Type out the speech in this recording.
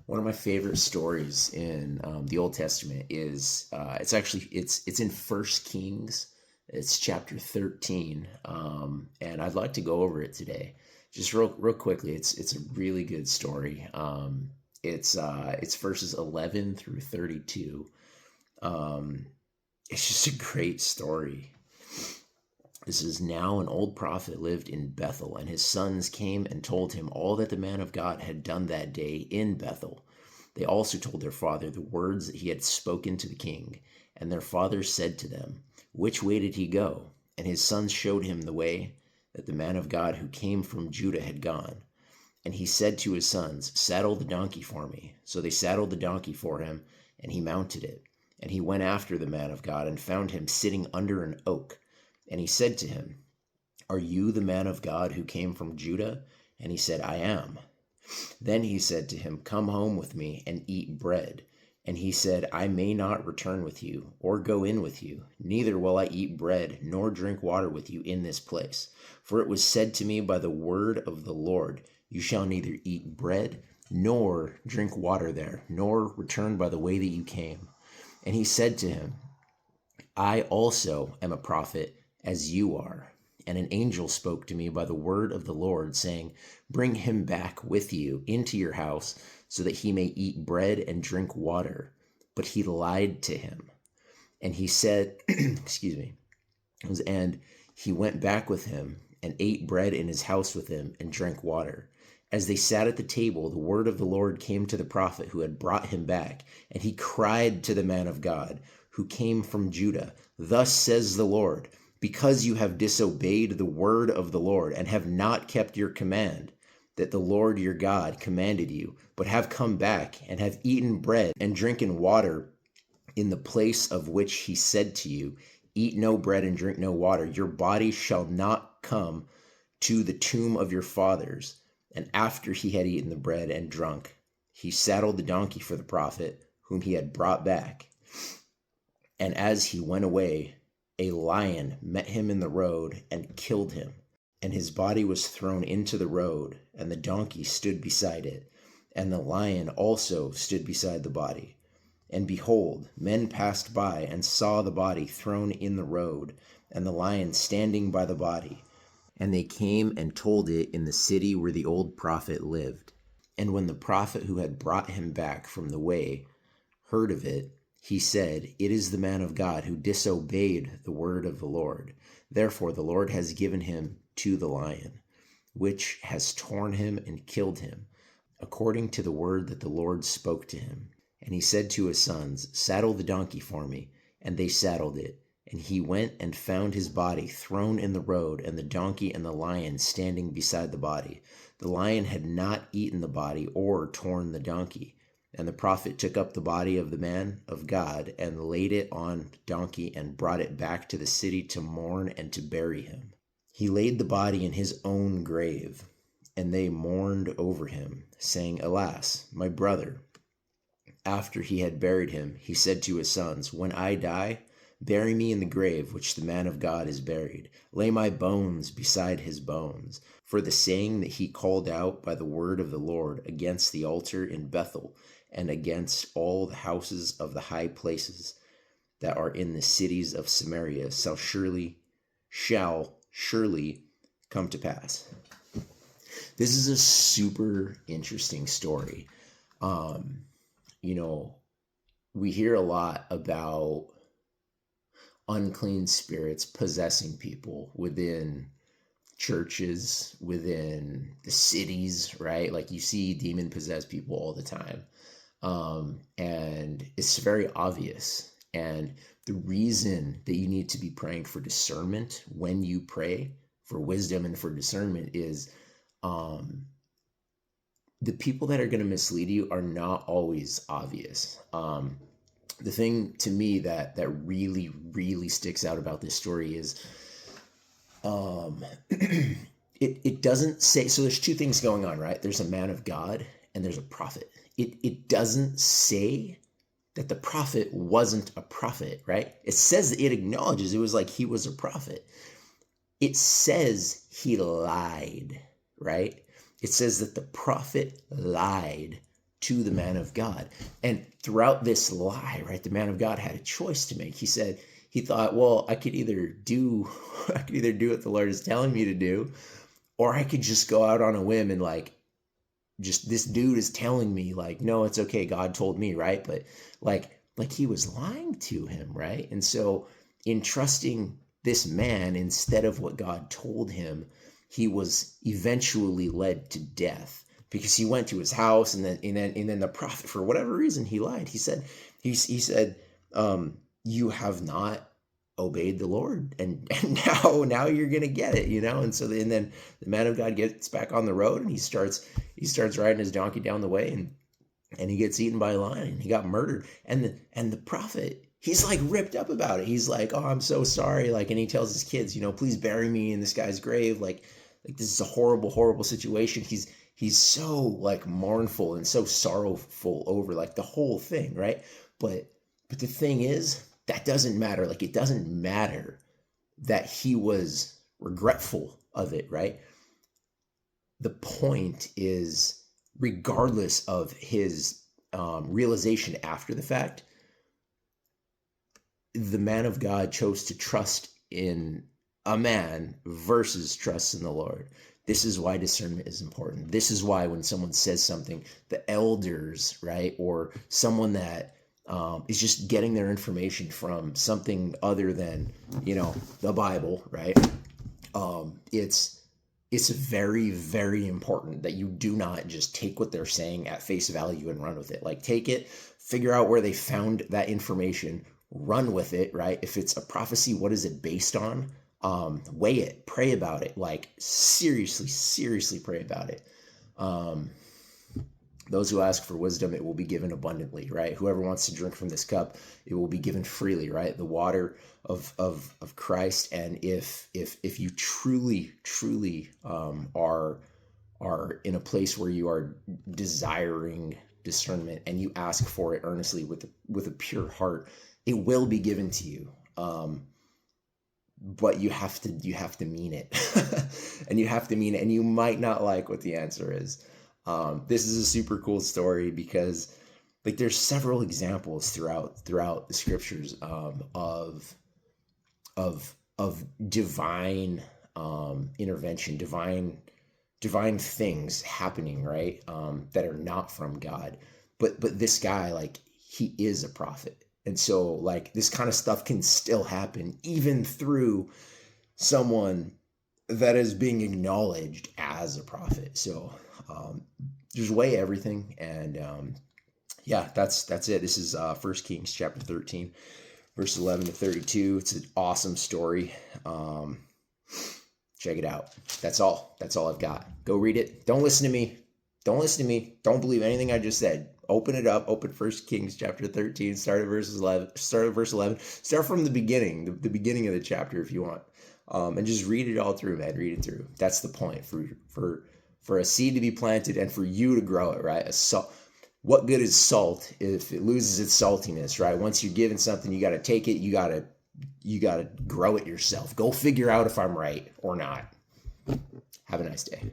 One of my favorite stories in the Old Testament is it's in First Kings. It's chapter 13, and I'd like to go over it today, just real quickly. It's a really good story. It's verses 11 through 32. Um, it's just a great story. This is now an old prophet lived in Bethel, and his sons came and told him all that the man of God had done that day in Bethel. They also told their father the words that he had spoken to the king. And their father said to them, "Which way did he go?" And his sons showed him the way that the man of God who came from Judah had gone. And he said to his sons, "Saddle the donkey for me." So they saddled the donkey for him, and he mounted it. And he went after the man of God and found him sitting under an oak. And he said to him, "Are you the man of God who came from Judah?" And he said, "I am." Then he said to him, "Come home with me and eat bread." And he said, "I may not return with you or go in with you, neither will I eat bread nor drink water with you in this place. For it was said to me by the word of the Lord, you shall neither eat bread nor drink water there, nor return by the way that you came." And he said to him, "I also am a prophet as you are. And an angel spoke to me by the word of the Lord, saying, Bring him back with you into your house, so that he may eat bread and drink water. But he lied to him. And he said, excuse me, and he went back with him and ate bread in his house with him and drank water. As they sat at the table, the word of the Lord came to the prophet who had brought him back, and he cried to the man of God who came from Judah, "Thus says the Lord, because you have disobeyed the word of the Lord and have not kept your command that the Lord your God commanded you, but have come back and have eaten bread and drinking water in the place of which he said to you, Eat no bread and drink no water, your body shall not come to the tomb of your fathers." And after he had eaten the bread and drunk, he saddled the donkey for the prophet whom he had brought back. And as he went away, a lion met him in the road and killed him. And his body was thrown into the road, and the donkey stood beside it. And the lion also stood beside the body. And behold, men passed by and saw the body thrown in the road, and the lion standing by the body. And they came and told it in the city where the old prophet lived. And when the prophet who had brought him back from the way heard of it, he said, "It is the man of God who disobeyed the word of the Lord. Therefore the Lord has given him to the lion, which has torn him and killed him, according to the word that the Lord spoke to him." And he said to his sons, "Saddle the donkey for me." And they saddled it. And he went and found his body thrown in the road, and the donkey and the lion standing beside the body. The lion had not eaten the body or torn the donkey. And the prophet took up the body of the man of God and laid it on the donkey and brought it back to the city to mourn and to bury him. He laid the body in his own grave, and they mourned over him, saying, "Alas, my brother." After he had buried him, he said to his sons, "When I die, bury me in the grave which the man of God is buried. Lay my bones beside his bones. For the saying that he called out by the word of the Lord against the altar in Bethel and against all the houses of the high places that are in the cities of Samaria shall surely come to pass." This is a super interesting story. You know, we hear a lot about unclean spirits possessing people within churches, within the cities, right? Like you see demon possessed people all the time. And it's very obvious. And the reason that you need to be praying for discernment when you pray for wisdom and for discernment is the people that are going to mislead you are not always obvious. The thing to me that really, really sticks out about this story is it doesn't say, so there's two things going on, right? There's a man of God and there's a prophet. It doesn't say that the prophet wasn't a prophet, right? It says it acknowledges it was like he was a prophet. It says he lied, right? It says that the prophet lied to the man of God. And throughout this lie, right, the man of God had a choice to make. He thought, well, I could either do what the Lord is telling me to do, or I could just go out on a whim and like, just this dude is telling me like, no, it's okay, God told me, right? But like he was lying to him, right? And so in trusting this man instead of what God told him, he was eventually led to death, because he went to his house, and then the prophet, for whatever reason, he lied. He said, you have not obeyed the Lord, and now you're gonna get it, And so then the man of God gets back on the road, and he starts riding his donkey down the way, and he gets eaten by a lion, and he got murdered. And the prophet, he's like ripped up about it. He's like, oh, I'm so sorry. Like, and he tells his kids, please bury me in this guy's grave. Like this is a horrible, horrible situation. He's so like mournful and so sorrowful over like the whole thing, right? But the thing is, that doesn't matter. Like, it doesn't matter that he was regretful of it, right? The point is, regardless of his realization after the fact, the man of God chose to trust in a man versus trust in the Lord. This is why discernment is important. This is why when someone says something, the elders, right, or someone that is just getting their information from something other than, the Bible, right? It's very, very important that you do not just take what they're saying at face value and run with it. Like, take it, figure out where they found that information, run with it, right? If it's a prophecy, what is it based on? Weigh it, pray about it, like seriously pray about it. Those who ask for wisdom, it will be given abundantly, right? Whoever wants to drink from this cup, it will be given freely, right? The water of Christ. And if you truly are in a place where you are desiring discernment and you ask for it earnestly with a pure heart, it will be given to you. But you have to mean it. And you have to mean it, and you might not like what the answer is. This is a super cool story because like there's several examples throughout the scriptures of divine intervention, divine things happening, right? That are not from God. But this guy, like, he is a prophet. And so like this kind of stuff can still happen even through someone that is being acknowledged as a prophet. So just weigh everything. And yeah, that's it. This is 1 Kings chapter 13, verse 11 to 32. It's an awesome story. Check it out. That's all I've got. Go read it. Don't listen to me. Don't believe anything I just said. Open it up. Open 1 Kings chapter 13. Start at verse 11. Start from the beginning, the beginning of the chapter if you want. And just read it all through, man. Read it through. That's the point, for a seed to be planted and for you to grow it, right? What good is salt if it loses its saltiness, right? Once you're given something, you got to take it. You got to grow it yourself. Go figure out if I'm right or not. Have a nice day.